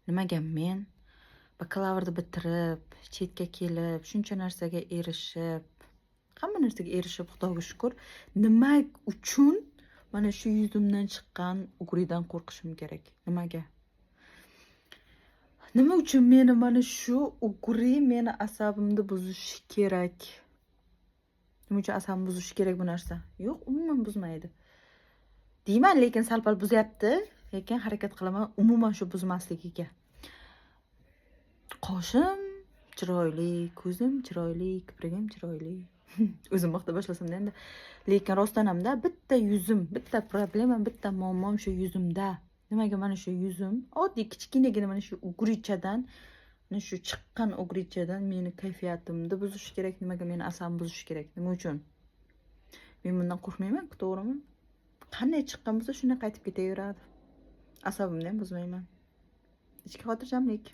Nimaga men bakalavrni bitirib, chetga kelib, shuncha narsaga erishib, hamma narsaga erishib, Xudoga shukr, nima uchun mana shu yuzimdan chiqqan ugridan qo'rqishim kerak? Nimaga? Nima uchun meni mana shu ugri meni asabimni buzishi kerak? Nima uchun asabimni buzishi kerak bu narsa? Yo'q, umuman buzmaydi. Deyman, lekin sal-pal buzyapti, lekin harakat qilaman umuman shu buzmasligiga. Qoshim chiroyli, ko'zim chiroyli, kiprigim chiroyli. O'zim maqta boshlasam-da endi. Lekin rostdan hamda bitta yuzim, bitta problemam, bitta muammom shu yuzimda. Nimaga mana shu yuzim oddiy kichkinagina mana shu ugrichadan, mana shu chiqqan ugrichadan meni kayfiyatimni buzish kerak, nimaga meni asabimni buzish kerak? Nima uchun? Men bundan qo'rqmayman-ku, to'g'rimi? Qanday chiqqan bo'lsa shunday qaytib ketaveradi. Asabimni ham buzmayman. Ichki xotirjamlik.